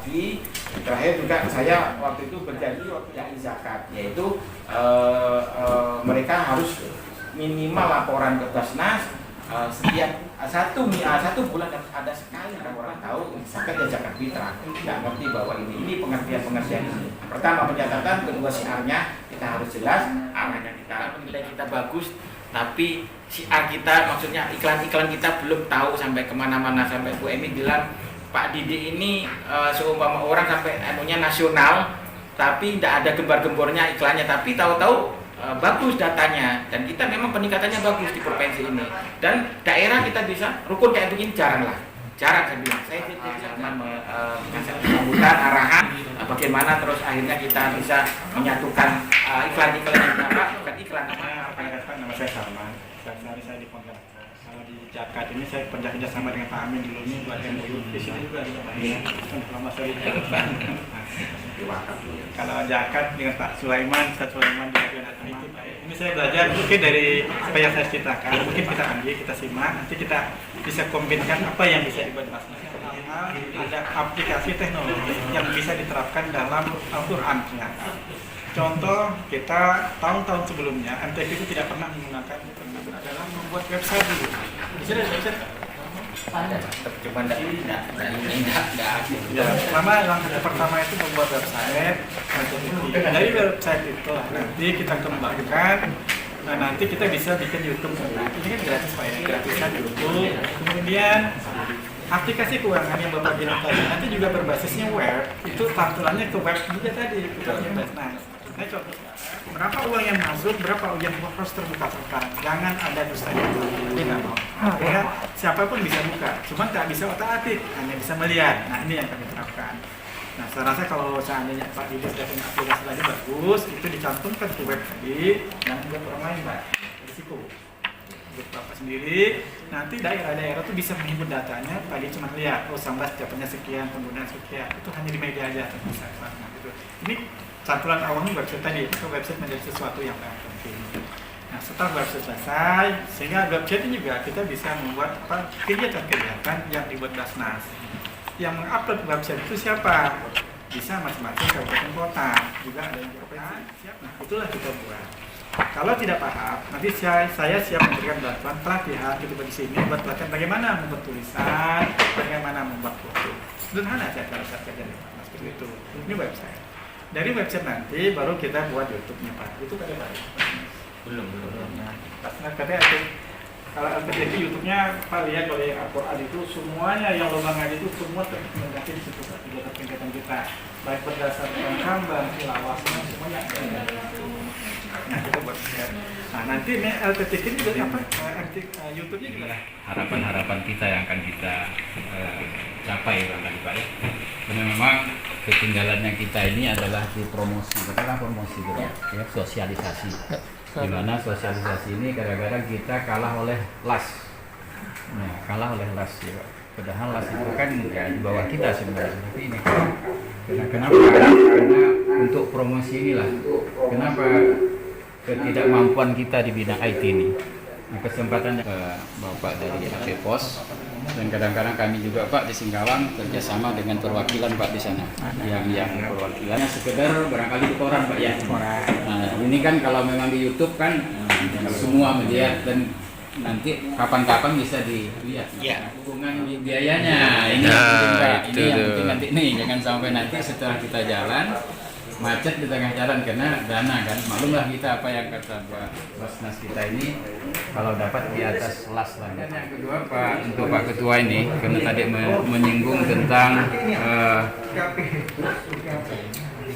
lagi. Terakhir juga saya waktu itu berjanji waktu yang zakat, yaitu mereka harus minimal laporan ke Basnas setiap satu bulan harus ada sekali orang tahu zakat ya zakat fitrah. Nggak ngerti bahwa ini pengertian ini. Pertama pencatatan, kedua siarnya kita harus jelas, arahnya kita nilai kita bagus, tapi siar kita maksudnya iklan-iklan kita belum tahu sampai kemana-mana. Sampai Bu Emi bilang Pak Didi ini seumpama orang sampai anunya nasional, tapi tidak ada gembar-gembornya iklannya, tapi tahu-tahu bagus datanya, dan kita memang peningkatannya bagus di provinsi ini, dan daerah kita bisa rukun kayak begini jarang saya bilang. Saya mengasih sambutan arahan bagaimana terus akhirnya kita bisa menyatukan iklan-iklan yang bukan iklan nama saya Salman. Sehari saya di Pontianak. Kalau di Jakat ini saya kerja sama dengan Pak Amin dulu ini buat MOU. Di sini juga ada Pak Amin. Selama saya di Jakat. Kalau Jakat dengan Pak Sulaiman, Ustaz Sulaiman juga ada teman. Ini saya belajar mungkin dari apa yang saya ceritakan. Mungkin kita ambil, kita simak, nanti kita bisa kombinkan apa yang bisa dibuat Basnas. Ada aplikasi teknologi yang bisa diterapkan dalam Al-Quran ternyata. Contoh, kita tahun-tahun sebelumnya MTQ itu tidak pernah menggunakan adalah membuat website dulu. Di sini ada website ada, cuma tidak aktif. Ya, langkah pertama itu membuat website. Dari website itu nanti kita kembangkan. Nah, nanti kita bisa bikin YouTube sendiri. Ini kan gratis Pak ya, gratisan YouTube. Kemudian aplikasi keuangan yang Bapak bilang tadi nanti juga berbasisnya web. Itu tampilannya ke web juga tadi. Nah, ini contoh berapa uang yang masuk, berapa uang yang harus terbuka transparan. Jangan ada dustanya dulu. Ini nggak mau. Ya, siapapun bisa buka, cuma tak bisa otak-atik, hanya bisa melihat. Nah, ini yang kami terapkan. Nah, saya rasa kalau seandainya Pak Didi sudah punya aplikasi tadi bagus, itu dicantumkan ke web tadi, jangan buat orang lain Pak. Risiko. Buat Bapak sendiri, nanti daerah-daerah itu bisa menghimpun datanya, Pak Didi cuma lihat, oh Sambas jatuhnya sekian, penggunaan sekian, itu hanya di media aja, bisa nah, gitu. Ini cantulan awalnya website tadi, itu website menjadi sesuatu yang sangat penting. Nah, setelah website selesai, sehingga website ini juga kita bisa membuat kegiatan-kegiatan yang dibuat Basnas. Yang mengupload website itu siapa? Bisa masing-masing kabupaten kota, juga ada yang provinsi. Siap, nah itulah kita buat. Kalau tidak paham, nanti saya siap memberikan bantuan pelatihan gitu di sini buat pelatihan bagaimana membuat tulisan, bagaimana membuat foto. Sederhana saja kalau saya kerja di Basnas seperti itu. Ini website. Dari website nanti baru kita buat YouTube-nya Pak. Itu ada Pak? Belum. Nah, Basnas katanya itu kalau LPDP YouTube-nya Pak lihat kalau yang Al-Quran itu semuanya yang lomba ngaji itu semua terrekomendasi di situ kegiatan kita, baik berdasarkan kambang, tilawahnya semuanya ada. Nah, kita buat share. Nah, nanti LPTK ini juga apa? YouTube-nya juga. Harapan-harapan kita yang akan kita capai barangkali Pak ya. Karena memang ketinggalannya kita ini adalah di promosi, katakanlah promosi gitu, ya, sosialisasi. Di mana sosialisasi ini kadang-kadang kita kalah oleh LAS. Nah, kalah oleh LAS ya. Padahal LAS itu kan ya di bawah kita sebenarnya. Tapi ini kenapa? Karena untuk promosi inilah. Kenapa ketidakmampuan kita di bidang IT ini. Nah, kesempatan Bapak dari AP Pos dan kadang-kadang kami juga Pak di Singkawang kerjasama dengan perwakilan Pak di sana yang perwakilannya sekedar barangkali di koran Pak ya. Nah, ini kan kalau memang di YouTube kan semua melihat dan nanti kapan-kapan bisa dilihat. Nah, hubungan biayanya ini yang penting Pak. Ini yang penting nanti nih jangan sampai nanti setelah kita jalan macet di tengah jalan karena dana kan. Maklumlah kita apa yang kata Pak Basnas kita ini kalau dapat di atas las lah. Dan yang kedua Pak, untuk Pak Ketua ini karena tadi menyinggung tentang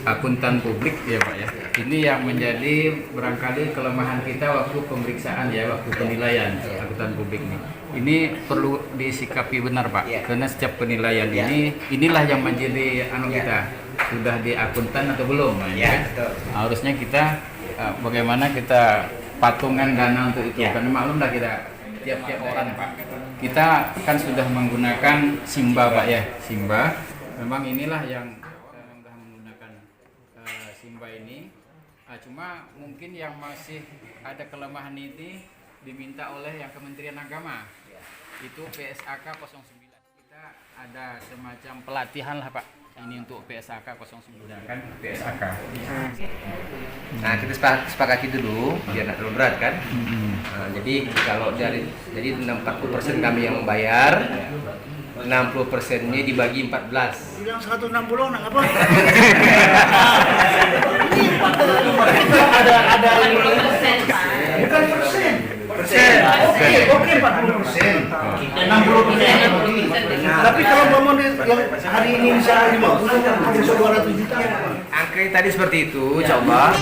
akuntan publik ya Pak ya. Ini yang menjadi barangkali kelemahan kita waktu pemeriksaan ya, waktu penilaian akuntan publik ini. Ini perlu disikapi benar Pak, karena setiap penilaian inilah yang menjadi kita. Sudah di akuntan atau belum? Ya, harusnya kita bagaimana kita patungan dana untuk itu. Karena maklumlah kita tiap-tiap orang Pak. Kita kan sudah menggunakan Simba Pak ya, Simba. Memang inilah yang sudah menggunakan Simba ini. Cuma mungkin yang masih ada kelemahan ini diminta oleh yang Kementerian Agama. Itu PSAK 09. Kita ada semacam pelatihan lah Pak. Ini untuk PSAK 09 kan PSAK. Nah, kita sepakati dulu biar nggak terlalu berat kan. Nah, jadi kalau dari 40% kami yang membayar, 60%-nya dibagi 14. Bilang 160 nak apa? Ada bukan persen. Oke 40%. 60%. Tapi kalau mau yang hari ini bisa 50, besok 200 juta. Angka tadi seperti itu, coba.